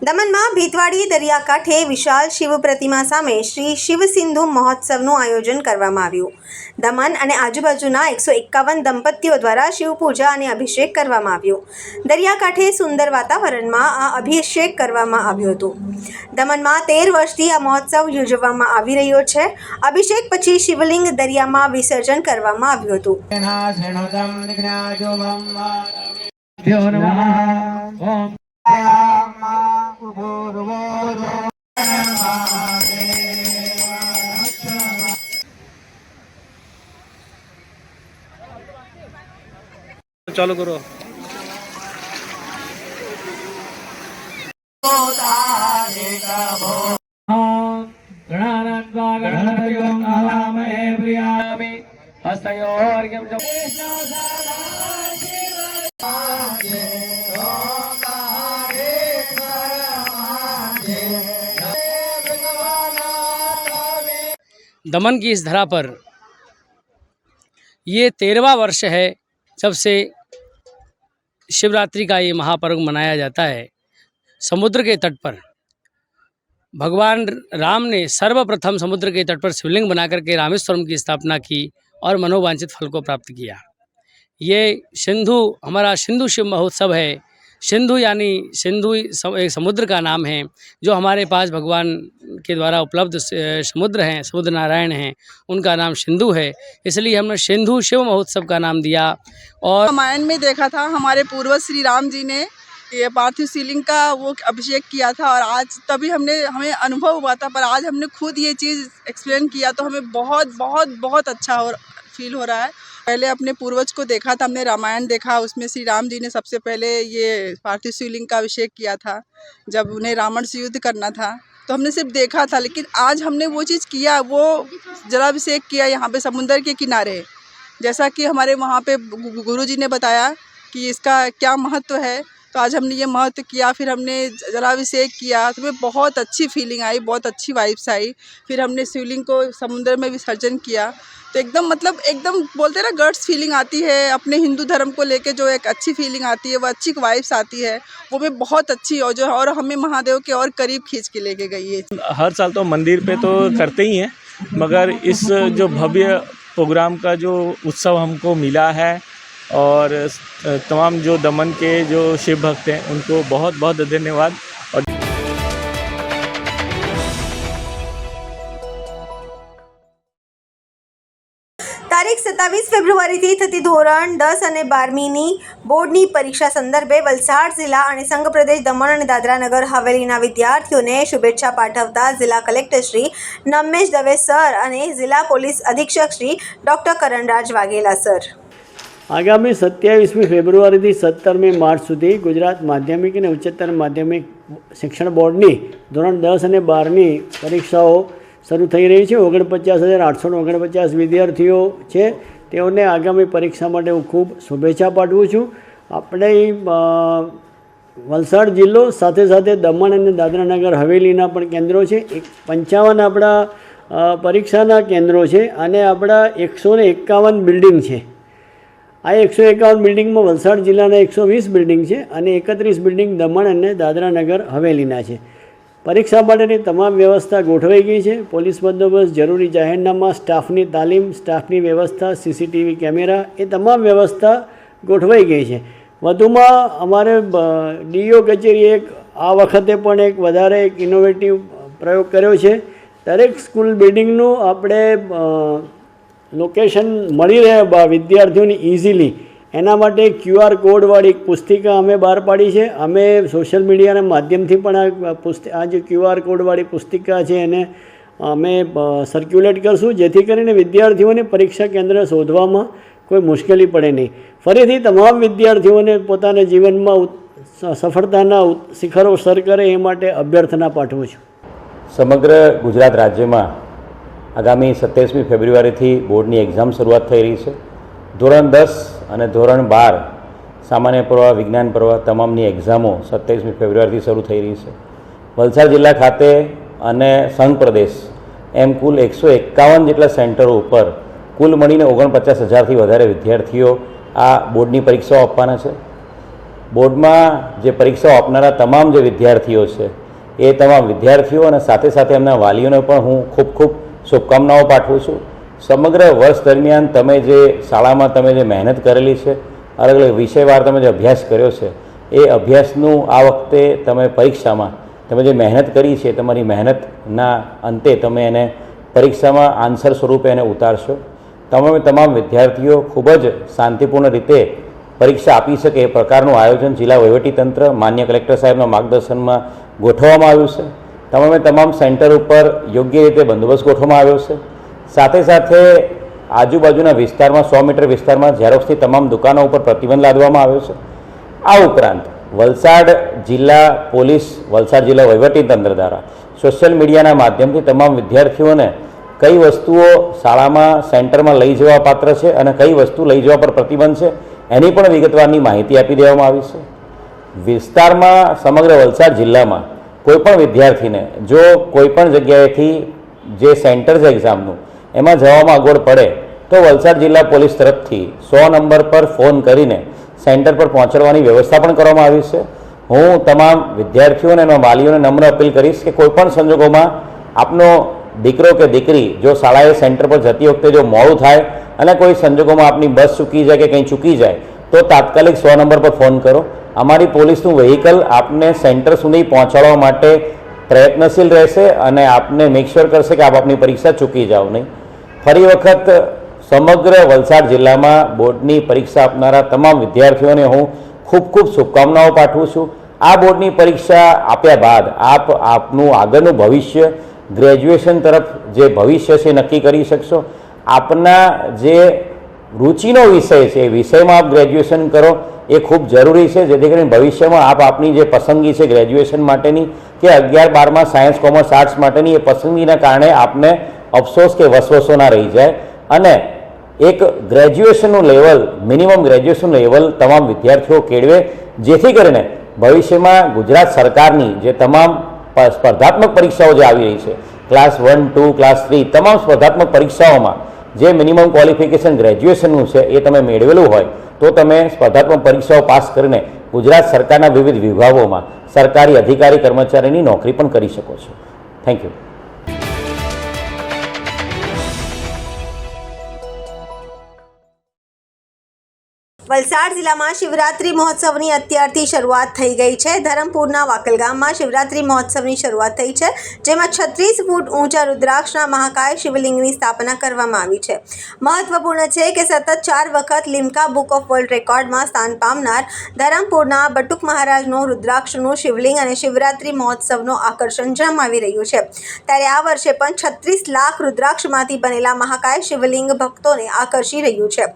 દમણમાં ભીતવાડી દરિયાકાંઠે વિશાળ શિવ પ્રતિમા સામે શ્રી શિવ સિંધુ મહોત્સવનું આયોજન કરવામાં આવ્યું। દમણ અને આજુબાજુના 151 દંપતીઓ દ્વારા શિવ પૂજા અને અભિષેક કરવામાં આવ્યો। દરિયાકાંઠે સુંદર વાતાવરણમાં આ અભિષેક કરવામાં આવ્યો હતો। દમણમાં 13 વર્ષથી આ મહોત્સવ યોજવામાં આવી રહ્યો છે। અભિષેક પછી શિવલિંગ દરિયામાં વિસર્જન કરવામાં આવ્યું હતું। चालू करो। दमन की इस धरा पर ये 13वां वर्ष है जब से शिवरात्रि का ये महापर्व मनाया जाता है। समुद्र के तट पर भगवान राम ने सर्वप्रथम समुद्र के तट पर शिवलिंग बनाकर के रामेश्वरम की स्थापना की और मनोवांछित फल को प्राप्त किया। ये सिंधु हमारा सिंधु शिव महोत्सव है। सिंधु यानी सिंधु एक समुद्र का नाम है जो हमारे पास भगवान के द्वारा उपलब्ध समुद्र हैं, समुद्र नारायण हैं, उनका नाम सिंधु है, इसलिए हमने सिंधु शिव महोत्सव का नाम दिया। और रामायण में देखा था हमारे पूर्वज श्री राम जी ने ये पार्थिव शिवलिंग का वो अभिषेक किया था और आज तभी हमें अनुभव हुआ था, पर आज हमने खुद ये चीज़ एक्सप्लेन किया तो हमें बहुत बहुत बहुत अच्छा फील हो रहा है। पहले अपने पूर्वज को देखा था, हमने रामायण देखा, उसमें श्री राम जी ने सबसे पहले ये पार्थिव शिवलिंग का अभिषेक किया था जब उन्हें रावण से युद्ध करना था, तो हमने सिर्फ देखा था। लेकिन आज हमने वो चीज़ किया, वो जलाभिषेक किया यहाँ पे समुद्र के किनारे, जैसा कि हमारे वहाँ पे गुरु जी ने बताया कि इसका क्या महत्व है, तो आज हमने ये महत्व किया। फिर हमने जलाभिषेक किया तो हमें बहुत अच्छी फीलिंग आई, बहुत अच्छी वाइब्स आई। फिर हमने शिवलिंग को समुद्र में विसर्जन किया तो एकदम मतलब एकदम बोलते हैं ना गट्स फीलिंग आती है। अपने हिंदू धर्म को लेके जो एक अच्छी फीलिंग आती है, वो अच्छी वाइब्स आती है, वो हमें बहुत अच्छी और हमें महादेव के और करीब खींच के लेके गई है। हर साल तो मंदिर पे तो करते ही हैं, मगर इस जो भव्य प्रोग्राम का जो उत्सव हमको मिला है और तमाम जो दमन के जो शिव भक्त हैं उनको बहुत बहुत धन्यवाद। और તારીખ 27 ફેબ્રુઆરીથી થતી ધોરણ 10 અને 12મીની બોર્ડની પરીક્ષા સંદર્ભે વલસાડ જિલ્લા અને સંઘ પ્રદેશ દમણ અને દાદરા નગર હવેલીના વિદ્યાર્થીઓને શુભેચ્છા પાઠવતા જિલ્લા કલેક્ટર શ્રી નમેશ દવે સર અને જિલ્લા પોલીસ અધિક્ષક શ્રી ડૉક્ટર કરણરાજ વાઘેલા સર આગામી 27મી ફેબ્રુઆરીથી 17મી માર્ચ સુધી ગુજરાત માધ્યમિક અને ઉચ્ચતર માધ્યમિક શિક્ષણ બોર્ડની ધોરણ 10 અને 12ની પરીક્ષાઓ શરૂ થઈ રહી છે। 49,849 વિદ્યાર્થીઓ છે, તેઓને આગામી પરીક્ષા માટે હું ખૂબ શુભેચ્છા પાઠવું છું। આપણે વલસાડ જિલ્લો સાથે સાથે દમણ અને દાદરાનગર હવેલીના પણ કેન્દ્રો છે। 55 આપણા પરીક્ષાના કેન્દ્રો છે અને આપણા 151 બિલ્ડિંગ છે। આ 151 બિલ્ડિંગમાં વલસાડ જિલ્લાના 120 બિલ્ડિંગ છે અને 31 બિલ્ડિંગ દમણ અને દાદરાનગર હવેલીના છે। પરીક્ષા માટેની તમામ વ્યવસ્થા ગોઠવાઈ ગઈ છે। પોલીસ બંદોબસ્ત, જરૂરી જાહેરનામા, સ્ટાફની તાલીમ, સ્ટાફની વ્યવસ્થા, સીસીટીવી કેમેરા, એ તમામ વ્યવસ્થા ગોઠવાઈ ગઈ છે। વધુમાં અમારે ડીઓ કચેરીએ આ વખતે પણ એક વધારે એક ઇનોવેટિવ પ્રયોગ કર્યો છે। દરેક સ્કૂલ બિલ્ડિંગનું આપણે લોકેશન મળી રહે વિદ્યાર્થીઓને ઇઝીલી, એના માટે QR કોડવાળી એક પુસ્તિકા અમે બહાર પાડી છે। અમે સોશિયલ મીડિયાના માધ્યમથી પણ આ જે QR કોડવાળી પુસ્તિકા છે એને અમે સર્ક્યુલેટ કરશું, જેથી કરીને વિદ્યાર્થીઓને પરીક્ષા કેન્દ્ર શોધવામાં કોઈ મુશ્કેલી પડે નહીં। ફરીથી તમામ વિદ્યાર્થીઓને પોતાના જીવનમાં સફળતાના શિખરો સર કરે એ માટે અભ્યર્થના પાઠવું છું। સમગ્ર ગુજરાત રાજ્યમાં આગામી 27મી ફેબ્રુઆરીથી બોર્ડની એક્ઝામ શરૂઆત થઈ રહી છે। ધોરણ 10 અને ધોરણ 12 સામાન્ય પ્રવાહ, વિજ્ઞાન પ્રવાહ તમામની એક્ઝામો 27મી ફેબ્રુઆરીથી શરૂ થઈ રહી છે। વલસાડ જિલ્લા ખાતે અને સંઘ પ્રદેશ એમ કુલ 151 જેટલા સેન્ટરો ઉપર કુલ મળીને 49,000થી વધારે વિદ્યાર્થીઓ આ બોર્ડની પરીક્ષાઓ આપવાના છે। બોર્ડમાં જે પરીક્ષાઓ આપનારા તમામ જે વિદ્યાર્થીઓ છે એ તમામ વિદ્યાર્થીઓ અને સાથે સાથે એમના વાલીઓને પણ હું ખૂબ ખૂબ શુભકામનાઓ પાઠવું છું. સમગ્ર વર્ષ દરમિયાન તમે જે શાળામાં તમે જે મહેનત કરેલી છે, અલગ અલગ વિષયવાર તમે જે અભ્યાસ કર્યો છે, એ અભ્યાસનું આ વખતે તમે પરીક્ષામાં તમે જે મહેનત કરી છે, તમારી મહેનતના અંતે તમે એને પરીક્ષામાં આન્સર સ્વરૂપે એને ઉતારશો. તમામ વિદ્યાર્થીઓ ખૂબ જ શાંતિપૂર્ણ રીતે પરીક્ષા આપી શકે એ પ્રકારનું આયોજન જિલ્લા વહીવટીતંત્ર માન્ય કલેક્ટર સાહેબના માર્ગદર્શનમાં ગોઠવવામાં આવ્યું છે. તમામ સેન્ટર ઉપર યોગ્ય રીતે બંદોબસ્ત ગોઠવવામાં આવ્યો છે. સાથે સાથે આજુબાજુના વિસ્તારમાં 100 મીટર વિસ્તારમાં ઝેરોક્સની તમામ દુકાનો ઉપર પ્રતિબંધ લાદવામાં આવ્યો છે. આ ઉપરાંત વલસાડ જિલ્લા પોલીસ, વલસાડ જિલ્લા વહીવટીતંત્ર દ્વારા સોશિયલ મીડિયાના માધ્યમથી તમામ વિદ્યાર્થીઓને કઈ વસ્તુઓ શાળામાં સેન્ટરમાં લઈ જવા પાત્ર છે અને કઈ વસ્તુ લઈ જવા પર પ્રતિબંધ છે એની પણ વિગતવારની માહિતી આપી દેવામાં આવી છે. વિસ્તારમાં સમગ્ર વલસાડ જિલ્લામાં કોઈપણ વિદ્યાર્થીને જો કોઈપણ જગ્યાએથી જે સેન્ટર છે એક્ઝામનું એમાં જવામાં અગવડ પડે તો વલસાડ જિલ્લા પોલીસ તરફથી 100 નંબર પર ફોન કરીને સેન્ટર પર પહોંચાડવાની વ્યવસ્થા પણ કરવામાં આવી છે. હું તમામ વિદ્યાર્થીઓને અને વાલીઓને નમ્ર અપીલ કરીશ કે કોઈપણ સંજોગોમાં આપનો દીકરો કે દીકરી જો શાળાએ સેન્ટર પર જતી વખતે જો મોડું થાય અને કોઈ સંજોગોમાં આપની બસ ચૂકી જાય કે કંઈ ચૂકી જાય તો તાત્કાલિક 100 નંબર પર ફોન કરો. અમારી પોલીસનું વ્હીકલ આપને સેન્ટર સુધી પહોંચાડવા માટે પ્રયત્નશીલ રહેશે અને આપને મેક શ્યોર કરશે કે આપ આપની પરીક્ષા ચૂકી જાઓ નહીં. ફરી વખત સમગ્ર વલસાડ જિલ્લામાં બોર્ડની પરીક્ષા આપનારા તમામ વિદ્યાર્થીઓને હું ખૂબ ખૂબ શુભકામનાઓ પાઠવું છું. આ બોર્ડની પરીક્ષા આપ્યા બાદ આપનું આગળનું ભવિષ્ય, ગ્રેજ્યુએશન તરફ જે ભવિષ્ય છે નક્કી કરી શકશો. આપના જે રુચિનો વિષય છે એ વિષયમાં આપ ગ્રેજ્યુએશન કરો એ ખૂબ જરૂરી છે, જેથી કરીને ભવિષ્યમાં આપની જે પસંદગી છે ગ્રેજ્યુએશન માટેની કે 11, 12માં સાયન્સ, કોમર્સ, આર્ટ્સ માટેની એ પસંદગીના કારણે આપને અફસોસ કે વસવસો ના રહી જાય અને એક ગ્રેજ્યુએશનનું લેવલ, મિનિમમ ગ્રેજ્યુએશન લેવલ તમામ વિદ્યાર્થીઓ કેળવે, જેથી કરીને ભવિષ્યમાં ગુજરાત સરકારની જે તમામ સ્પર્ધાત્મક પરીક્ષાઓ જે આવી રહી છે, ક્લાસ 1, 2, ક્લાસ 3 તમામ સ્પર્ધાત્મક પરીક્ષાઓમાં જે મિનિમમ ક્વોલિફિકેશન ગ્રેજ્યુએશનનું છે એ તમે મેળવેલું હોય તો તમે સ્પર્ધાત્મક પરીક્ષાઓ પાસ કરીને ગુજરાત સરકારના વિવિધ વિભાગોમાં સરકારી અધિકારી કર્મચારીની નોકરી પણ કરી શકો છો. Thank you. વલસાડ જિલ્લામાં શિવરાત્રી મહોત્સવની અત્યારથી શરૂઆત થઈ ગઈ છે. ધરમપુરના વાકલ ગામમાં શિવરાત્રી મહોત્સવની શરૂઆત થઈ છે, જેમાં 36 ફૂટ ઊંચા રુદ્રાક્ષના મહાકાય શિવલિંગની સ્થાપના કરવામાં આવી છે. મહત્વપૂર્ણ છે કે સતત 4 વખત લિમ્કા બુક ઓફ વર્લ્ડ રેકોર્ડમાં સ્થાન પામનાર ધરમપુરના બટુક મહારાજનું રુદ્રાક્ષનું શિવલિંગ અને શિવરાત્રી મહોત્સવનો આકર્ષણ જમાવી રહ્યું છે. ત્યારે આ વર્ષે પણ 36 લાખ રુદ્રાક્ષમાંથી બનેલા મહાકાય શિવલિંગ ભક્તોને આકર્ષી રહ્યું છે.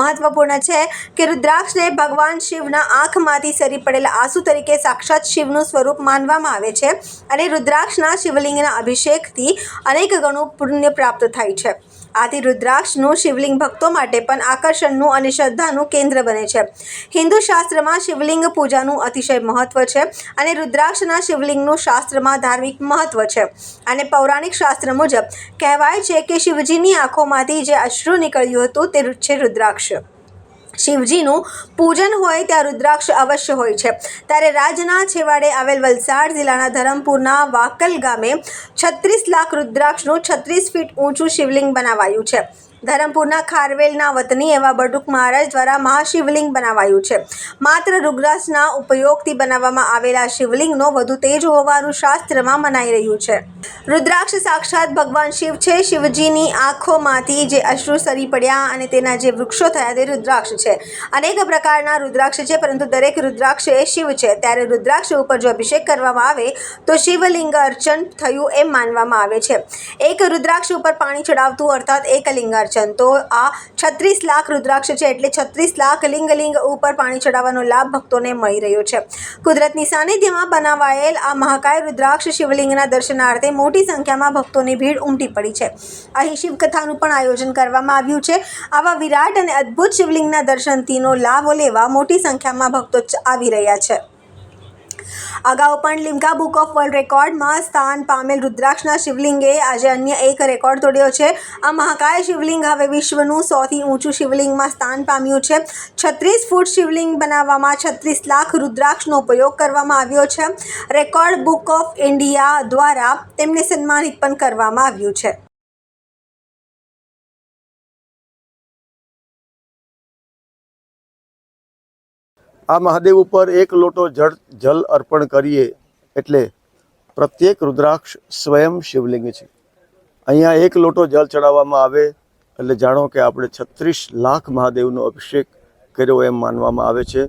મહત્વપૂર્ણ છે કે રુદ્રાક્ષને ભગવાન શિવના આંખમાંથી સરી પડેલા આંસુ તરીકે સાક્ષાત શિવનું સ્વરૂપ માનવામાં આવે છે અને રુદ્રાક્ષના શિવલિંગના અભિષેકથી અનેક ગણું પુણ્ય પ્રાપ્ત થાય છે. આથી રુદ્રાક્ષનું શિવલિંગ ભક્તો માટે પણ આકર્ષણનું અને શ્રદ્ધાનું કેન્દ્ર બને છે. હિન્દુ શાસ્ત્રમાં શિવલિંગ પૂજાનું અતિશય મહત્વ છે અને રુદ્રાક્ષના શિવલિંગનું શાસ્ત્રમાં ધાર્મિક મહત્વ છે. અને પૌરાણિક શાસ્ત્ર મુજબ કહેવાય છે કે શિવજીની આંખોમાંથી જે અશ્રુ નીકળ્યું હતું તે છે રુદ્રાક્ષ. શિવજીનું પૂજન હોય ત્યાં રુદ્રાક્ષ અવશ્ય હોય છે. ત્યારે રાજ્યના છેવાડે આવેલ વલસાડ જિલ્લાના ધરમપુરના વાકલ ગામે 36 લાખ રુદ્રાક્ષનું 36 ફીટ ઊંચું શિવલિંગ બનાવાયું છે. ધરમપુરના ખારવેલના વતની એવા બટુક મહારાજ દ્વારા મહાશિવલિંગ બનાવાયું છે. માત્ર રુદ્રાક્ષના ઉપયોગથી બનાવવામાં આવેલા શિવલિંગનો વધુ તેજ હોવાનું શાસ્ત્રમાં મનાઈ રહ્યું છે. રુદ્રાક્ષ સાક્ષાત ભગવાન શિવ છે. શિવજીની આંખોમાંથી જે અશ્રુ સરી પડ્યા અને તેના જે વૃક્ષો થયા તે રુદ્રાક્ષ છે. અનેક પ્રકારના રુદ્રાક્ષ છે, પરંતુ દરેક રુદ્રાક્ષ એ શિવ છે. ત્યારે રુદ્રાક્ષ ઉપર જો અભિષેક કરવામાં આવે તો શિવલિંગ અર્ચન થયું એમ માનવામાં આવે છે. એક રુદ્રાક્ષ ઉપર પાણી ચડાવતું અર્થાત એક લિંગાર્ચન. તો આ 36 લાખ રુદ્રાક્ષ છે, એટલે 36 લાખ લિંગ ઉપર પાણી ચડાવવાનો લાભ ભક્તોને મળી રહ્યો છે. કુદરતની સાનિધ્યમાં બનાવાયેલ આ મહાકાય રુદ્રાક્ષ શિવલિંગના દર્શનાર્થે મોટી સંખ્યામાં ભક્તોની ભીડ ઉમટી પડી છે. અહીં શિવકથાનું પણ આયોજન કરવામાં આવ્યું છે. આવા વિરાટ અને અદ્ભુત શિવલિંગના દર્શનથીનો લાભ લેવા મોટી સંખ્યામાં ભક્તો આવી રહ્યા છે. અગાઉ પણ લિમ્કા બુક ઓફ વર્લ્ડ રેકોર્ડમાં સ્થાન પામેલ રુદ્રાક્ષના શિવલિંગે આજે અન્ય એક રેકોર્ડ તોડ્યો છે. આ મહાકાય શિવલિંગ હવે વિશ્વનું સૌથી ઊંચું શિવલિંગમાં સ્થાન પામ્યું છે. 36 ફૂટ શિવલિંગ બનાવવામાં 36 લાખ રુદ્રાક્ષનો ઉપયોગ કરવામાં આવ્યો છે. રેકોર્ડ બુક ઓફ ઇન્ડિયા દ્વારા તેમને સન્માનિત પણ કરવામાં આવ્યું છે. આ મહાદેવ ઉપર એક લોટો જલ અર્પણ કરીએ એટલે પ્રત્યેક રુદ્રાક્ષ સ્વયં શિવલિંગ છે. અહીંયા એક લોટો જલ ચડાવવામાં આવે એટલે જાણો કે આપણે 36 લાખ મહાદેવનો અભિષેક કર્યો એમ માનવામાં આવે છે.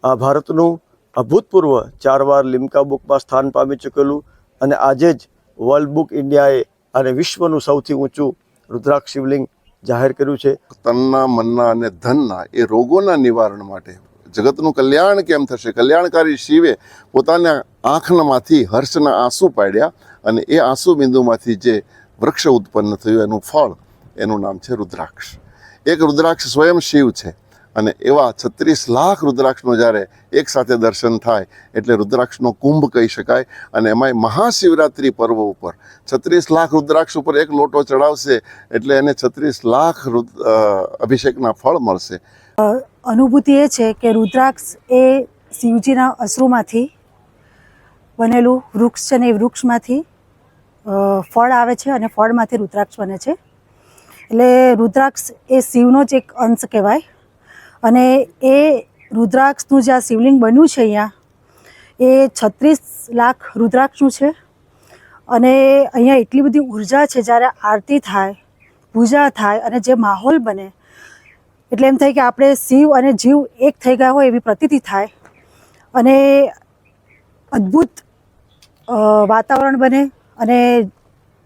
આ ભારતનું અભૂતપૂર્વ 4 વાર લિમ્કા બુકમાં સ્થાન પામી ચૂકેલું અને આજે જ વર્લ્ડ બુક ઇન્ડિયાએ આને વિશ્વનું સૌથી ઊંચું રુદ્રાક્ષ શિવલિંગ જાહેર કર્યું છે. તનના, મનના અને ધનના એ રોગોના નિવારણ માટે જગતનું કલ્યાણ કેમ થશે, કલ્યાણકારી શિવે પોતાના આંખમાંથી હર્ષના આંસુ પાડ્યા અને એ આંસુ બિંદુમાંથી જે વૃક્ષ ઉત્પન્ન થયું એનું ફળ, એનું નામ છે રુદ્રાક્ષ. એક રુદ્રાક્ષ સ્વયં શિવ છે અને એવા 36 લાખ રુદ્રાક્ષનો જ્યારે એક સાથે દર્શન થાય એટલે રુદ્રાક્ષનો કુંભ કહી શકાય. અને એમાંય મહાશિવરાત્રિ પર્વ ઉપર 36 લાખ રુદ્રાક્ષ ઉપર એક લોટો ચડાવશે એટલે એને 36 લાખ અભિષેકના ફળ મળશે. અનુભૂતિ એ છે કે રુદ્રાક્ષ એ શિવજીના અશ્રુમાંથી બનેલું વૃક્ષ છે ને એ વૃક્ષમાંથી ફળ આવે છે અને ફળમાંથી રુદ્રાક્ષ બને છે. એટલે રુદ્રાક્ષ એ શિવનો જ એક અંશ કહેવાય. અને એ રુદ્રાક્ષનું જે આ શિવલિંગ બન્યું છે અહીંયા એ 36 લાખ રુદ્રાક્ષનું છે. અને અહીંયા એટલી બધી ઉર્જા છે, જ્યારે આરતી થાય, પૂજા થાય અને જે માહોલ બને એટલે એમ થાય કે આપણે શિવ અને જીવ એક થઈ ગયા હોય એવી પ્રતીતિ થાય. અને અદ્ભુત વાતાવરણ બને અને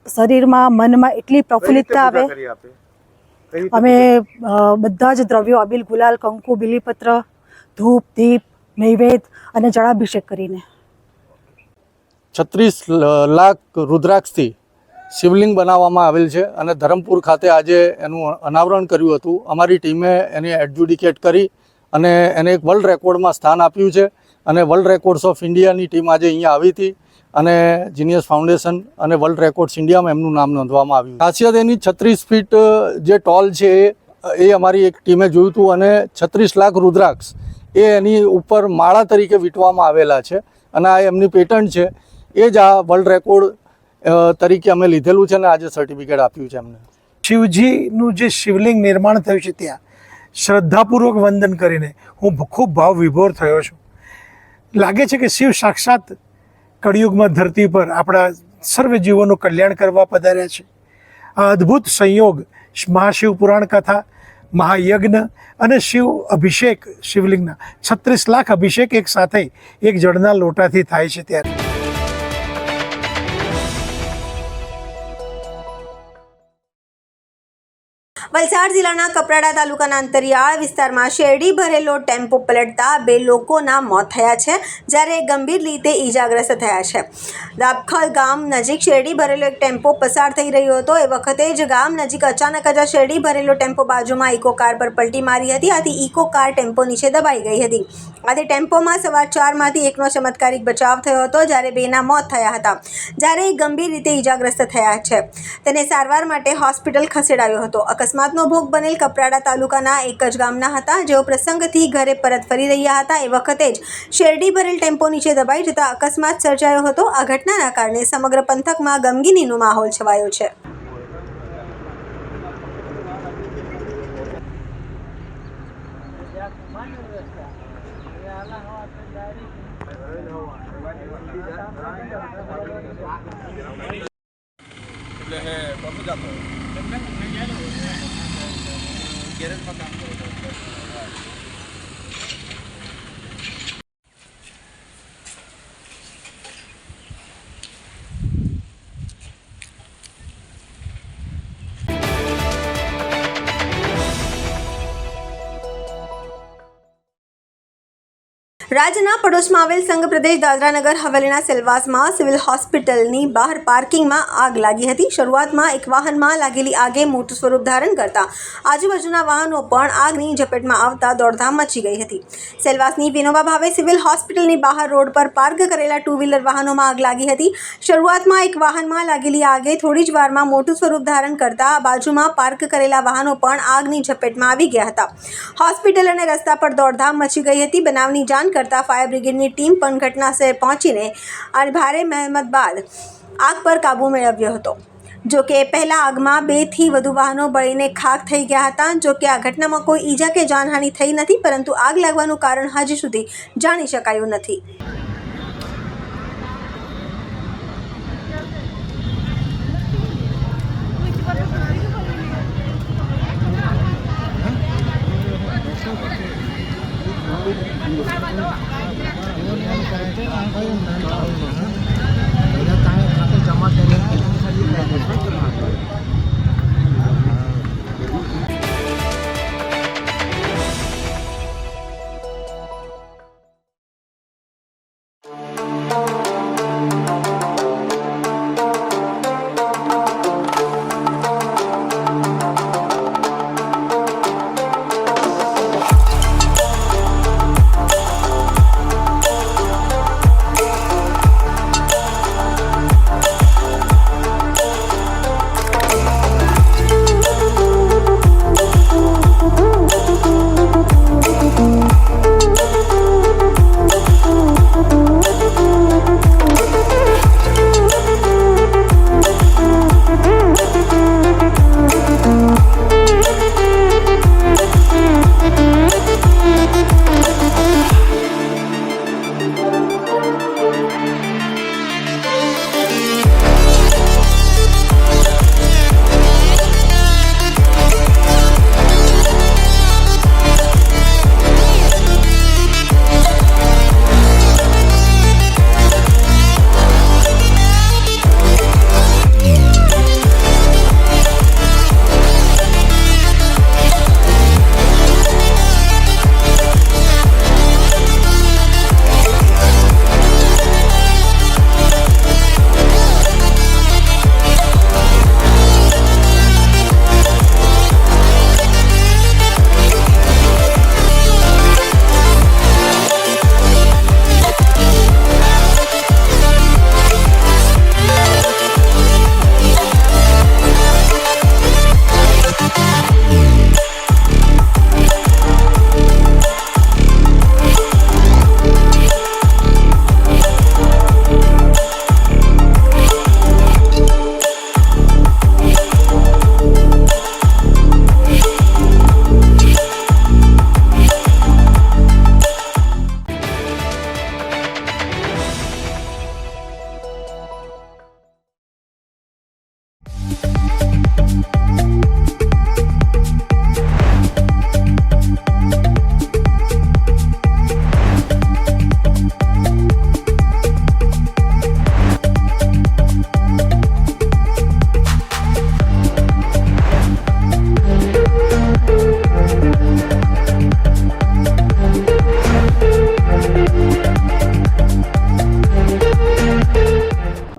શરીરમાં, મનમાં એટલી પ્રફુલ્લિતતા આવે. અમે બધા જ દ્રવ્યો અબીલ, ગુલાલ, કંકુ, બીલીપત્ર, ધૂપ, દીપ, નૈવેદ્ય અને જળાભિષેક કરીને 36 લાખ રુદ્રાક્ષથી શિવલિંગ બનાવવામાં આવેલ છે અને ધરમપુર ખાતે આજે એનું અનાવરણ કર્યું હતું. અમારી ટીમે એને એડજ્યુડિકેટ કરી અને એને એક વર્લ્ડ રેકોર્ડમાં સ્થાન આપ્યું છે. અને વર્લ્ડ રેકોર્ડ્સ ઓફ ઇન્ડિયાની ટીમ આજે અહીંયા આવી હતી અને જીનિયસ ફાઉન્ડેશન અને વર્લ્ડ રેકોર્ડ્સ ઇન્ડિયામાં એમનું નામ નોંધવામાં આવ્યું. ખાસિયત એની 36 ફીટ જે ટોલ છે એ અમારી એક ટીમે જોયું હતું અને 36 લાખ રુદ્રાક્ષ એ એની ઉપર માળા તરીકે વીંટવામાં આવેલા છે અને આ એમની પેટન્ટ છે. એ જ આ વર્લ્ડ રેકોર્ડ તરીકે અમે લીધેલું છે અને આજે સર્ટિફિકેટ આપ્યું છે એમને. શિવજીનું જે શિવલિંગ નિર્માણ થયું છે ત્યાં શ્રદ્ધાપૂર્વક વંદન કરીને હું ખૂબ ભાવ વિભોર થયો છું. લાગે છે કે શિવ સાક્ષાત કળિયુગમાં ધરતી પર આપણા સર્વ જીવોનું કલ્યાણ કરવા પધાર્યા છે. આ અદ્ભુત સંયોગ મહાશિવ પુરાણ કથા, મહાયજ્ઞ અને શિવ અભિષેક, શિવલિંગના 36 લાખ અભિષેક એક સાથે એક જળના લોટાથી થાય છે. ત્યારે વલસાડ જિલ્લાના કપરાડા તાલુકાના અંતરિયાળ વિસ્તારમાં શેરડી ભરેલો ટેમ્પો પલટતા 2 લોકોના મોત થયા છે, જ્યારે ગંભીર રીતે ઈજાગ્રસ્ત થયા છે. દાબખલ ગામ નજીક શેરડી ભરેલો એક ટેમ્પો પસાર થઈ રહ્યો હતો. એ વખતે જ ગામ નજીક અચાનક જ શેરડી ભરેલો ટેમ્પો બાજુમાં ઇકો કાર પર પલટી મારી હતી. આથી ઇકો કાર ટેમ્પો નીચે દબાઈ ગઈ હતી. આથી ટેમ્પોમાં સવાર 4માંથી એકનો ચમત્કારિક બચાવ થયો હતો, જ્યારે 2ના મોત થયા હતા. જ્યારે એક ગંભીર રીતે ઈજાગ્રસ્ત થયા છે. તેને સારવાર માટે હોસ્પિટલ ખસેડાયો હતો. અકસ્માતનો ભોગ બનેલ કપરાડા તાલુકાના એક જ ગામના હતા, જેઓ પ્રસંગથી ઘરે પરત ફરી રહ્યા હતા. એ વખતે જ શેરડી ભરેલ ટેમ્પો નીચે દબાઈ જતા અકસ્માત સર્જાયો હતો. આ ઘટનાના કારણે સમગ્ર પંથકમાં ગમગીનીનો માહોલ છવાયો છે. રાજ્યના પડોશમાં આવેલ સંઘ પ્રદેશ દાદરાનગર હવેલીના સેલવાસમાં સિવિલ હોસ્પિટલની બહાર પાર્કિંગમાં આગ લાગી હતી. શરૂઆતમાં એક વાહનમાં લાગેલી આગે મોટું સ્વરૂપ ધારણ કરતા આજુબાજુના વાહનો પણ આગની ઝપેટમાં આવતા દોડધામ મચી ગઈ હતી. સેલવાસની વિનોબા ભાવે સિવિલ હોસ્પિટલની બહાર રોડ પર પાર્ક કરેલા 2 વ્હીલર વાહનોમાં આગ લાગી હતી. શરૂઆતમાં એક વાહનમાં લાગેલી આગે થોડી જ વારમાં મોટું સ્વરૂપ ધારણ કરતા બાજુમાં પાર્ક કરેલા વાહનો પણ આગની ઝપેટમાં આવી ગયા હતા. હોસ્પિટલ અને રસ્તા પર દોડધામ મચી ગઈ હતી. બનાવની જાણ કરતા ફાયર બ્રિગેડની ટીમ પણ ઘટનાસ્થળે પહોંચીને અને ભારે મહેનત બાદ આગ પર કાબૂ મેળવ્યો હતો. જો કે પહેલા આગમાં 2 થી વધુ વાહનો બળીને ખાખ થઈ ગયા હતા. જો કે આ ઘટનામાં કોઈ ઈજા કે જાનહાનિ થઈ નથી, પરંતુ આગ લાગવાનું કારણ હજી સુધી જાણી શકાયું નથી.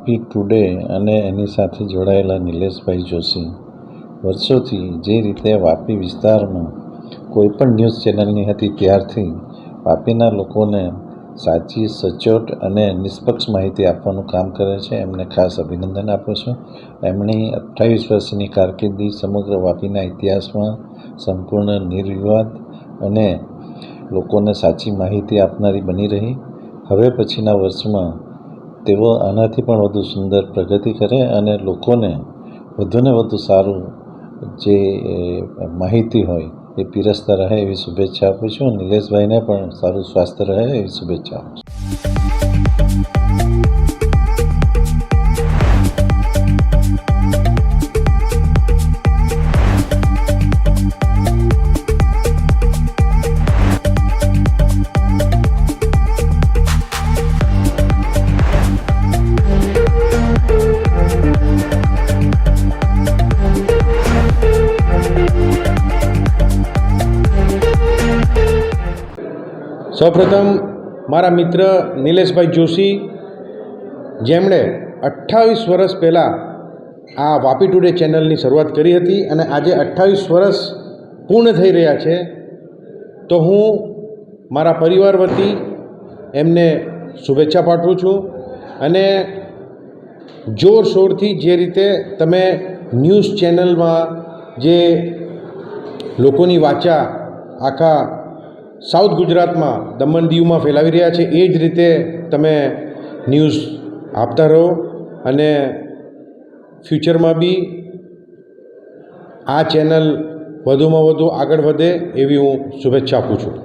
સ્પીક ટુડે અને એની સાથે જોડાયેલા નિલેશભાઈ જોશી વર્ષોથી જે રીતે વાપી વિસ્તારમાં કોઈપણ ન્યૂઝ ચેનલની હતી ત્યારથી વાપીના લોકોને સાચી, સચોટ અને નિષ્પક્ષ માહિતી આપવાનું કામ કરે છે. એમને ખાસ અભિનંદન આપું છું. એમની 28 વર્ષની કારકિર્દી સમગ્ર વાપીના ઇતિહાસમાં સંપૂર્ણ નિર્વિવાદ અને લોકોને સાચી માહિતી આપનારી બની રહી. હવે પછીના વર્ષમાં તેઓ આનાથી પણ વધુ સુંદર પ્રગતિ કરે અને લોકોને વધુને વધુ સારું જે માહિતી હોય એ પીરસતા રહે એવી શુભેચ્છા આપું છું. નિલેશભાઈને પણ સારું સ્વાસ્થ્ય રહે એવી શુભેચ્છા આપું છું. સૌપ્રથમ મારા મિત્ર નિલેશભાઈ જોશી, જેમણે 28 વર્ષ પહેલાં આ વાપી ટુડે ચેનલની શરૂઆત કરી હતી અને આજે 28 વર્ષ પૂર્ણ થઈ રહ્યા છે. તો હું મારા પરિવાર વતી એમને શુભેચ્છા પાઠવું છું. અને જોરશોરથી જે રીતે તમે ન્યૂઝ ચેનલમાં જે લોકોની વાચા આખા સાઉથ ગુજરાતમાં, દમણ દીવમાં ફેલાવી રહ્યા છે, એ જ રીતે તમે ન્યૂઝ આપતા રહો અને ફ્યુચરમાં બી આ ચેનલ વધુમાં વધુ આગળ વધે એવી હું શુભેચ્છા આપું છું.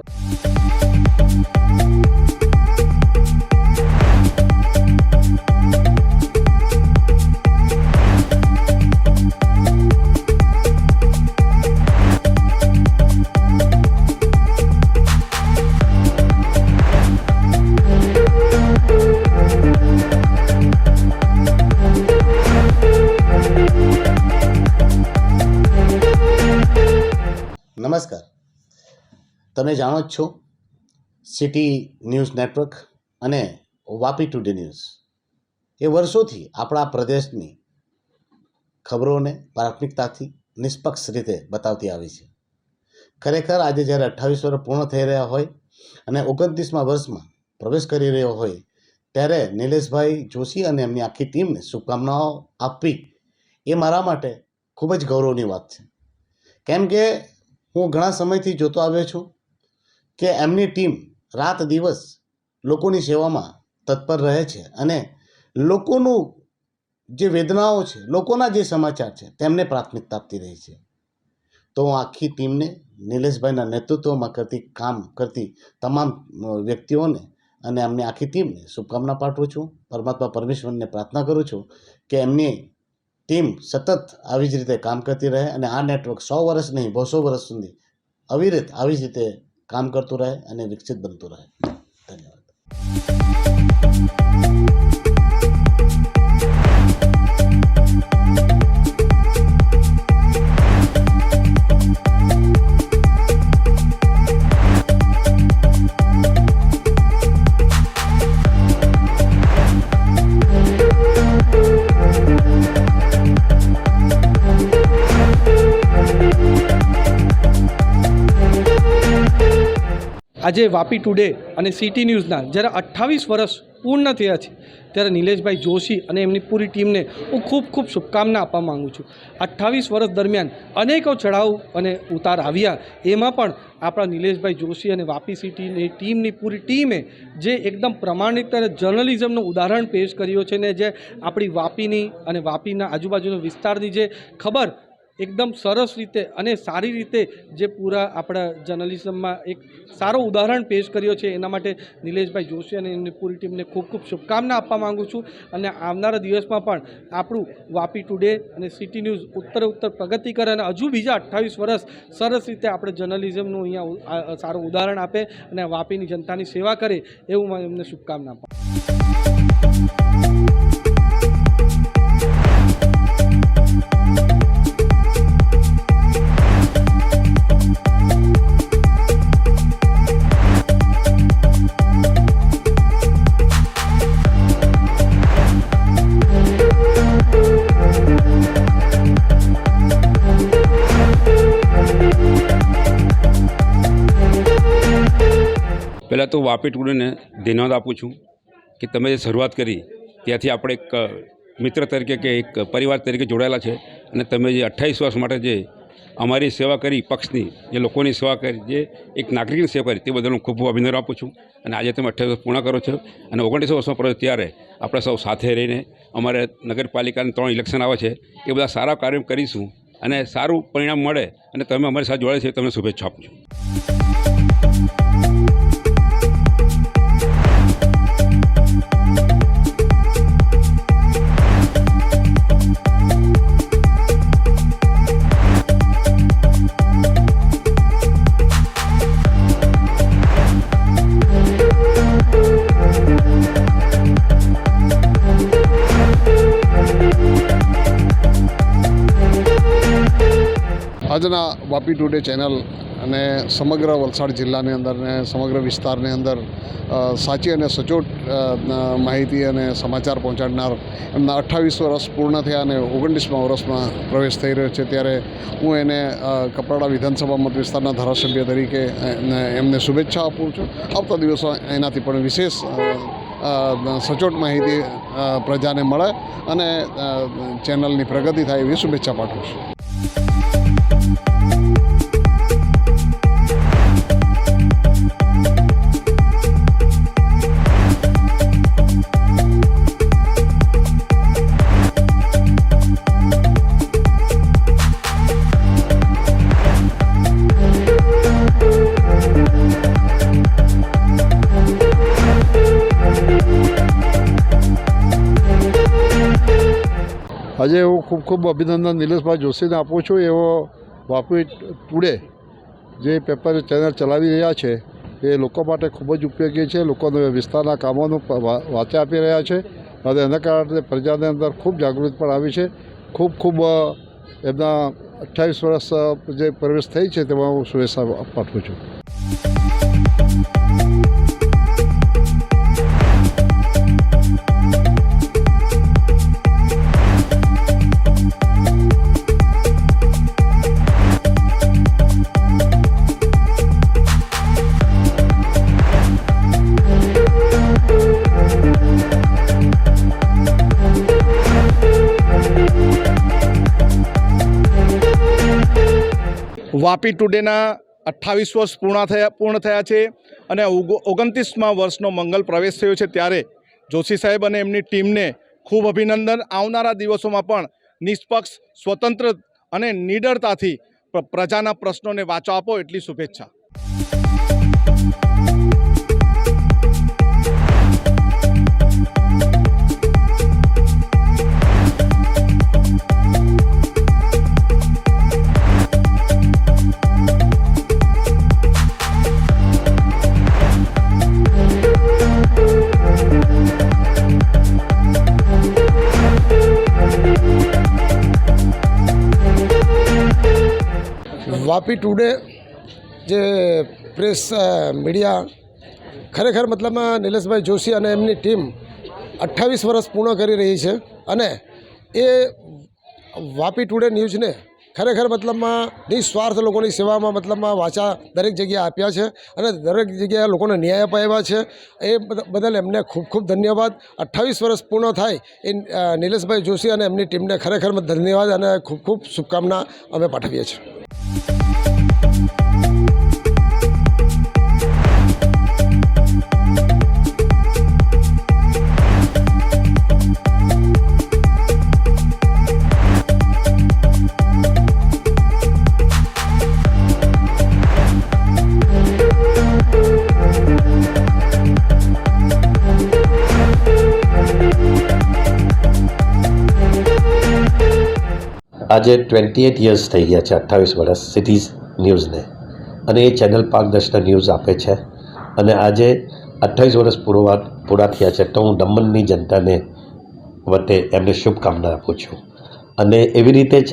નમસ્કાર. તમે જાણો જ છો, સિટી ન્યૂઝ નેટવર્ક અને વાપી ટુડે ન્યૂઝ એ વર્ષોથી આપણા પ્રદેશની ખબરોને પ્રાથમિકતાથી નિષ્પક્ષ રીતે બતાવતી આવી છે. ખરેખર આજે જ્યારે 28 વર્ષ પૂર્ણ થઈ રહ્યા હોય અને 29મા વર્ષમાં પ્રવેશ કરી રહ્યો હોય ત્યારે નિલેશભાઈ જોશી અને એમની આખી ટીમને શુભકામનાઓ આપવી એ મારા માટે ખૂબ જ ગૌરવની વાત છે. કેમ કે હું ઘણા સમયથી જોતો આવ્યો છું કે એમની ટીમ રાત દિવસ લોકોની સેવામાં તત્પર રહે છે અને લોકોનું જે વેદનાઓ છે, લોકોના જે સમાચાર છે તેમને પ્રાથમિકતા આપતી રહી છે. તો હું આખી ટીમને, નિલેશભાઈના નેતૃત્વમાં કામ કરતી તમામ વ્યક્તિઓને અને એમની આખી ટીમને શુભકામના પાઠવું છું. પરમાત્મા પરમેશ્વરને પ્રાર્થના કરું છું કે એમની ટીમ સતત આવી જ રીતે કામ કરતી રહે અને આ નેટવર્ક 100 વર્ષ નહીં 200 વર્ષ સુધી અવિરત આવી જ રીતે કામ કરતું રહે અને વિકસિત બનતું રહે. ધન્યવાદ. આજે વાપી ટુડે અને સિટી ન્યૂઝના જ્યારે 28 વર્ષ પૂર્ણ થયા છે ત્યારે નિલેશભાઈ જોશી અને એમની પૂરી ટીમને હું ખૂબ ખૂબ શુભકામના આપવા માગું છું. 28 વર્ષ દરમિયાન અનેકો ચઢાવ અને ઉતાર આવ્યા, એમાં પણ આપણા નિલેશભાઈ જોશી અને વાપી સિટીની ટીમની પૂરી ટીમે જે એકદમ પ્રમાણિક અને જર્નલિઝમનું ઉદાહરણ પેશ કર્યું છે ને જે આપણી વાપીની અને વાપીના આજુબાજુના વિસ્તારની જે ખબર એકદમ સરસ રીતે અને સારી રીતે જે પૂરા આપણા જર્નલિઝમમાં એક સારો ઉદાહરણ પેશ કર્યો છે, એના માટે નિલેશભાઈ જોશી અને એમની પૂરી ટીમને ખૂબ ખૂબ શુભકામના આપવા માગું છું. અને આવનારા દિવસમાં પણ આપણું વાપી ટુડે અને સિટી ન્યૂઝ ઉત્તર પ્રગતિ કરે અને હજુ બીજા 28 વર્ષ સરસ રીતે આપણે જર્નલિઝમનું અહીંયા સારું ઉદાહરણ આપે અને વાપીની જનતાની સેવા કરે એવું હું એમને શુભકામના આપું. પહેલાં તો વાપી ટુડેને ધન્યવાદ આપું છું કે તમે જે શરૂઆત કરી ત્યાંથી આપણે એક મિત્ર તરીકે કે એક પરિવાર તરીકે જોડાયેલા છે અને તમે જે 28 વર્ષ માટે જે અમારી સેવા કરી, પક્ષની જે લોકોની સેવા કરી, જે એક નાગરિકની સેવા કરી, તે બદલ હું ખૂબ ખૂબ અભિનંદન આપું છું. અને આજે તમે 28 વર્ષ પૂર્ણ કરો છો અને 29 વર્ષમાં પડે ત્યારે આપણે સૌ સાથે રહીને અમારે નગરપાલિકાના 3 ઇલેક્શન આવે છે, એ બધા સારા કાર્યો કરીશું અને સારું પરિણામ મળે અને તમે અમારી સાથે જોડાય છે, તમને શુભેચ્છા આપું છું. આજના વાપી ટુડે ચેનલ અને સમગ્ર વલસાડ જિલ્લાની અંદર ને સમગ્ર વિસ્તારની અંદર સાચી અને સચોટ માહિતી અને સમાચાર પહોંચાડનાર એમના 28 વર્ષ પૂર્ણ થયા અને 29મા વર્ષમાં પ્રવેશ થઈ રહ્યો છે, ત્યારે હું એને કપરાડા વિધાનસભા મત વિસ્તારના ધારાસભ્ય તરીકે એમને શુભેચ્છા આપું છું. આવતા દિવસો એનાથી પણ વિશેષ સચોટ માહિતી પ્રજાને મળે અને ચેનલની પ્રગતિ થાય એવી શુભેચ્છા પાઠવું છું. આજે હું ખૂબ ખૂબ અભિનંદન નિલેશભાઈ જોશીને આપું છું. એવો વાપી ટુડે જે પેપર ચેનલ ચલાવી રહ્યા છે એ લોકો માટે ખૂબ જ ઉપયોગી છે. લોકોને વિસ્તારના કામોનું વાંચા આપી રહ્યા છે અને એના કારણે પ્રજાની અંદર ખૂબ જાગૃતિ પણ આવી છે. ખૂબ ખૂબ એમના 28 વર્ષ જે પ્રવેશ થઈ છે તેમાં હું શુભેચ્છા પાઠવું છું. વાપી ટુડેના 28 વર્ષ પૂર્ણ થયા છે અને 29મા વર્ષનો મંગલ પ્રવેશ થયો છે, ત્યારે જોશી સાહેબ અને એમની ટીમને ખૂબ અભિનંદન. આવનારા દિવસોમાં પણ નિષ્પક્ષ, સ્વતંત્ર અને નિડરતાથી પ્રજાના પ્રશ્નોને વાચો આપો એટલી શુભેચ્છા. વાપી ટુડે જે પ્રેસ મીડિયા ખરેખર મતલબમાં નિલેશભાઈ જોશી અને એમની ટીમ 28 વર્ષ પૂર્ણ કરી રહી છે અને એ વાપી ટુડે ન્યૂઝને ખરેખર મતલબમાં નિસ્વાર્થ લોકોની સેવામાં મતલબમાં વાચા દરેક જગ્યાએ આપ્યા છે અને દરેક જગ્યાએ લોકોને ન્યાય અપાવ્યા છે. એ બદલ એમને ખૂબ ખૂબ ધન્યવાદ. 28 વર્ષ પૂર્ણ થાય એ નિલેશભાઈ જોશી અને એમની ટીમને ખરેખર ધન્યવાદ અને ખૂબ ખૂબ શુભકામના અમે પાઠવીએ છીએ. આજે 28 યર્સ થઈ ગયા છે, 28 વર્ષ સિટીઝ ન્યૂઝને, અને એ ચેનલ પારદર્શિતા ન્યૂઝ આપે છે. અને આજે 28 વર્ષ પૂરા થયા છે, તો હું દમણની જનતાને વતે એમને શુભકામના આપું છું. અને એવી રીતે જ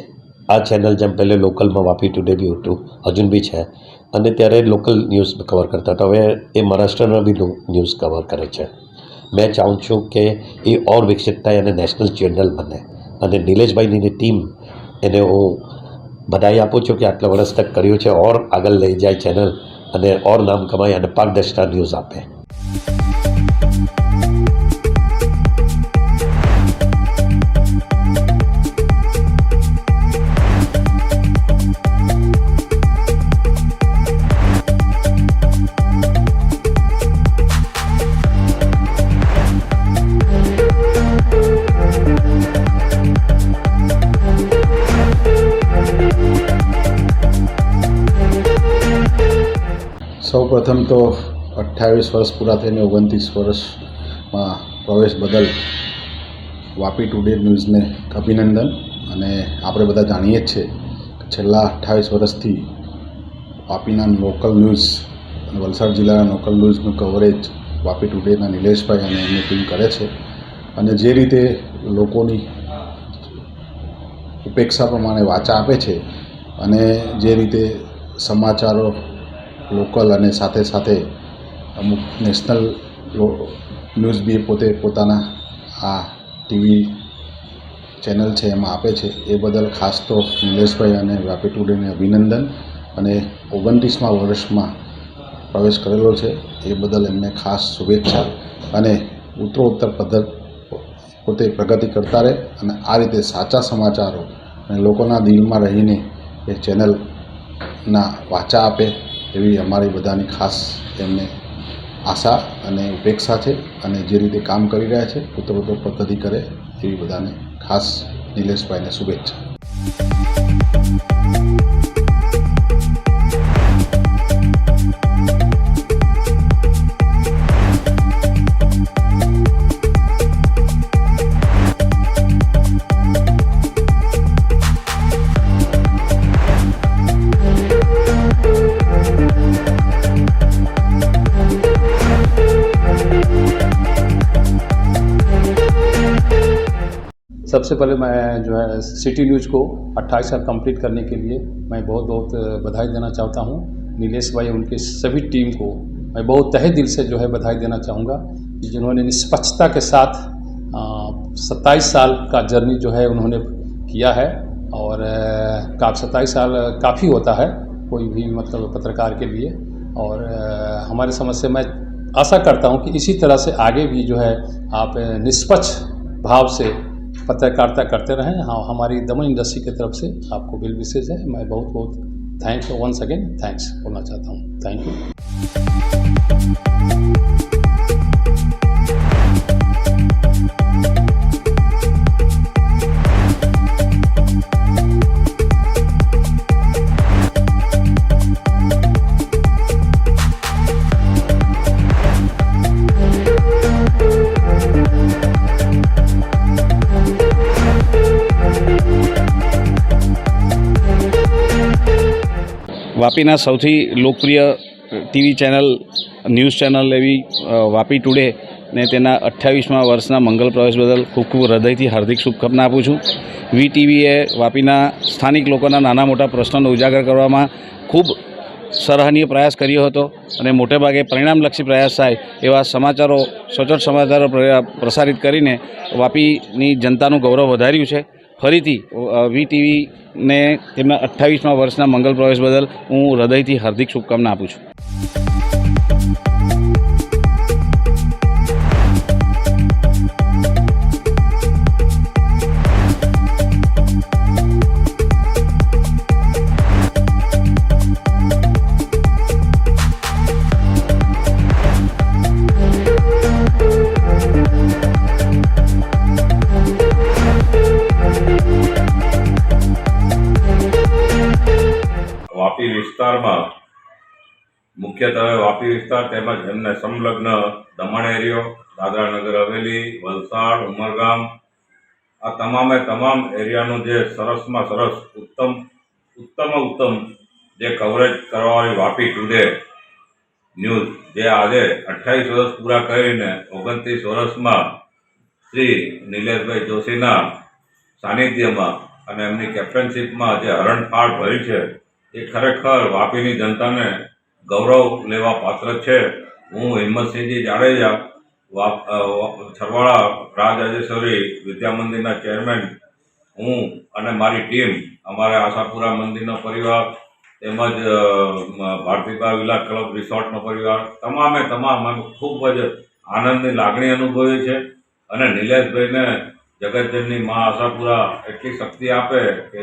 આ ચેનલ જેમ પહેલે લોકલમાં વાપી ટુડે બી હતું, હજુ બી છે, અને ત્યારે લોકલ ન્યૂઝ કવર કરતા હતા. હવે એ મહારાષ્ટ્રના બી ન્યૂઝ કવર કરે છે. મેં ચાહું છું કે એ ઓર વિકસિત થાય અને નેશનલ ચેનલ બને. અને નિલેશભાઈની ટીમ એને હું બધાઈ આપું છું કે આટલા વર્ષ તક કર્યું છે, ઓર આગળ લઈ જાય ચેનલ અને ઓર નામ કમાય અને પારદર્શિતા ન્યૂઝ આપે. સૌ પ્રથમ તો 28 વર્ષ પૂરા થઈને 29 વર્ષમાં પ્રવેશ બદલ વાપી ટુડે ન્યૂઝને અભિનંદન. અને આપણે બધા જાણીએ જ છીએ કે છેલ્લા 28 વર્ષથી વાપીના લોકલ ન્યૂઝ અને વલસાડ જિલ્લાના લોકલ ન્યૂઝનું કવરેજ વાપી ટુડેના નિલેશભાઈ અને એમની ટીમ કરે છે. અને જે રીતે લોકોની ઉપેક્ષા પ્રમાણે વાચા આપે છે અને જે રીતે સમાચારો લોકલ અને સાથે સાથે અમુક નેશનલ ન્યૂઝ બી પોતે પોતાના આ ટીવી ચેનલ છે એમાં આપે છે. એ બદલ ખાસ તો નિલેશભાઈ અને વાપી ટુડેને અભિનંદન, અને 29મા વર્ષમાં પ્રવેશ કરેલો છે એ બદલ એમને ખાસ શુભેચ્છા, અને ઉત્તરોત્તર પોતે પ્રગતિ કરતા રહે અને આ રીતે સાચા સમાચારો અને લોકોના દિલમાં રહીને એ ચેનલના વાચા આપે એવી અમારી બધાની ખાસ એમને આશા અને ઉપેક્ષા છે. અને જે રીતે કામ કરી રહ્યા છે ઉત્તરોત્તર પ્રગતિ કરે એવી બધાને ખાસ નિલેશભાઈને શુભેચ્છા. सबसे पहले मैं जो है सिटी न्यूज़ को 28 साल कंप्लीट करने के लिए मैं बहुत बहुत बधाई देना चाहता हूं. नीलेश भाई उनके सभी टीम को मैं बहुत तहे दिल से जो है बधाई देना चाहूँगा कि जिन्होंने निष्पक्षता के साथ 27 साल का जर्नी जो है उन्होंने किया है. और 27 साल काफ़ी होता है कोई भी मतलब पत्रकार के लिए. और हमारी समझ से मैं आशा करता हूं कि इसी तरह से आगे भी जो है आप निष्पक्ष भाव से पत्रकारिता करते रहें. हाँ, हमारी दमन इंडस्ट्री की तरफ से आपको बिल विशेष है. मैं बहुत बहुत थैंक्स वंस अगेन थैंक्स बोलना चाहता हूँ. Thank you. વાપીના સૌથી લોકપ્રિય ટીવી ચેનલ ન્યૂઝ ચેનલ એવી વાપી ટુડે ને તેના 28મા વર્ષના મંગલ પ્રવેશ બદલ ખૂબ ખૂબ હૃદયથી હાર્દિક શુભકામના આપું છું. વીટીવીએ વાપીના સ્થાનિક લોકોના નાના મોટા પ્રશ્નોને ઉજાગર કરવામાં ખૂબ સરાહનીય પ્રયાસ કર્યો હતો અને મોટેભાગે પરિણામલક્ષી પ્રયાસ થાય એવા સમાચારો, સચોટ સમાચારો પ્રસારિત કરીને વાપીની જનતાનું ગૌરવ વધાર્યું છે. ફરીથી વીટીવીને તેમના 28મા વર્ષના મંગલ પ્રવેશ બદલ હું હૃદયથી હાર્દિક શુભકામના આપું છું. વાપી વિસ્તારમાં મુખ્યત્વે વાપી વિસ્તાર તેમજ એમને સંલગ્ન દમણ એરિયો, દાદરા નગર હવેલી, વલસાડ, ઉમરગામ, આ તમામે તમામ એરિયાનું જે સરસમાં સરસ ઉત્તમ જે કવરેજ કરવાવાળી વાપી ટુડે ન્યૂઝ જે આજે 28 વર્ષ પૂરા કરીને 29 વર્ષમાં શ્રી નિલેશભાઈ જોશીના સાનિધ્યમાં અને એમની કેપ્ટનશીપમાં જે હરણફાળ ભરી છે એ ખરેખર વાપીની જનતાને ગૌરવ લેવા પાત્ર છે. હું હિંમતસિંહજી જાડેજા છરવાડા રાજરાજેશ્વરી વિદ્યા મંદિરના ચેરમેન, હું અને મારી ટીમ, અમારા આશાપુરા મંદિરનો પરિવાર તેમજ ભારતીબા વિલા ક્લબ રિસોર્ટનો પરિવાર, તમામે તમામ ખૂબ જ આનંદની લાગણી અનુભવી છે. અને નિલેશભાઈને જગતજનની મા આશાપુરા એટલી શક્તિ આપે કે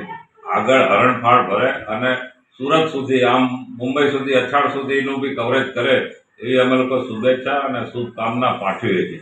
આગળ હરણફાળ ભરે અને સુરત સુધી, આમ મુંબઈ સુધી, અછાડ સુધીનું બી કવરેજ કરે એવી અમે લોકો શુભેચ્છા અને શુભકામના પાઠવીએ છીએ.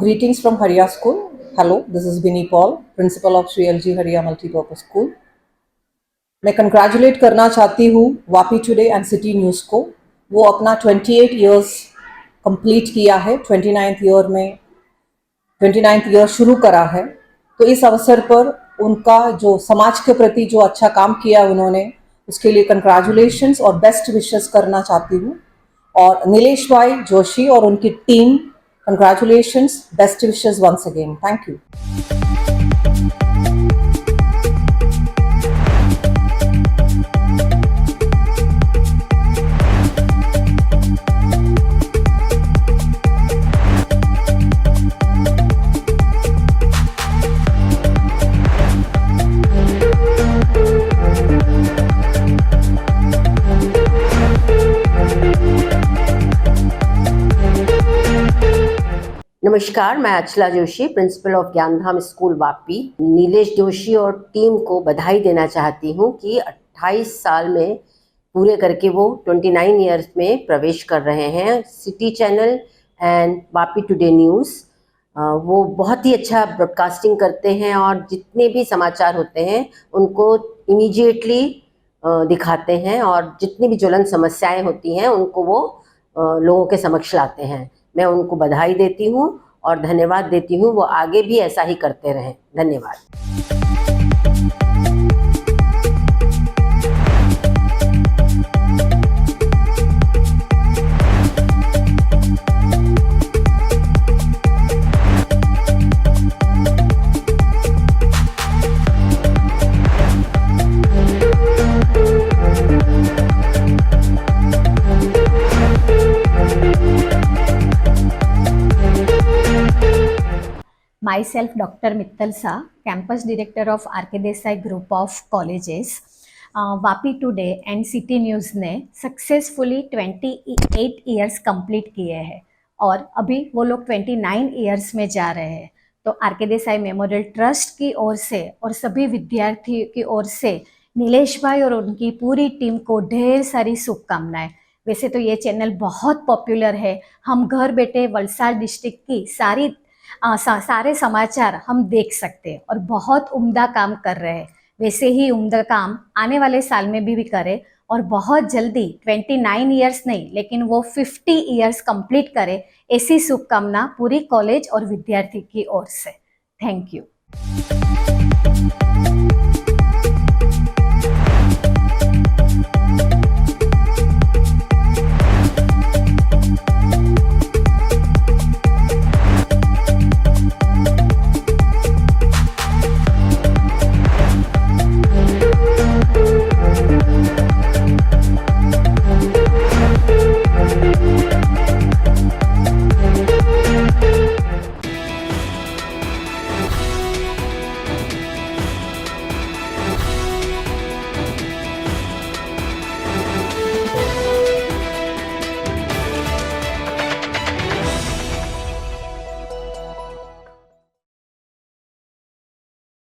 Greetings from Hariya School. Hello, this is Binny Paul, principal of Sri LG Hariya Multipurpose School. मैं कंग्रेचुलेट करना चाहती हूँ Vapi today and city news को वो अपना 28 ईयर्स कंप्लीट किया है, 29th ईयर शुरू करा है। तो इस अवसर पर उनका जो समाज के प्रति जो अच्छा काम किया उन्होंने, उसके लिए कंग्रेचुलेशंस और बेस्ट विशेस करना चाहती हूँ। और नीलेश भाई जोशी और उनकी team, congratulations, best wishes once again. Thank you. नमस्कार, मैं Achala Joshi, principal of Gyandham school Vapi, Nilesh Joshi और टीम को बधाई देना चाहती हूँ कि 28 साल में पूरे करके वो 29 ईयर्स में प्रवेश कर रहे हैं। City channel and Vapi today news वो बहुत ही अच्छा ब्रॉडकास्टिंग करते हैं और जितने भी समाचार होते हैं उनको इमीडिएटली दिखाते हैं और जितनी भी ज्वलन समस्याएं होती हैं उनको वो लोगों के समक्ष लाते हैं। मैं उनको बधाई देती हूँ और धन्यवाद देती हूँ, वो आगे भी ऐसा ही करते रहें। धन्यवाद। Myself, Dr. Mittal Shah, Campus Director of R.K. Desai Group of Colleges. Vapi today and city news ने सक्सेसफुली 28 ईयर्स कंप्लीट किए हैं और अभी वो लोग 29 ईयर्स में जा रहे हैं। तो आर.के. देसाई मेमोरियल ट्रस्ट की ओर से और सभी विद्यार्थियों की ओर से नीलेश भाई और उनकी पूरी टीम को ढेर सारी शुभकामनाएं। वैसे तो ये चैनल बहुत पॉपुलर है, हम घर बैठे वलसाड डिस्ट्रिक्ट की सारे समाचार हम देख सकते हैं और बहुत उम्दा काम कर रहे हैं। वैसे ही उम्दा काम आने वाले साल में भी करें और बहुत जल्दी 29 ईयर्स नहीं लेकिन वो 50 ईयर्स कंप्लीट करे, ऐसी शुभकामना पूरी कॉलेज और विद्यार्थी की ओर से। Thank you.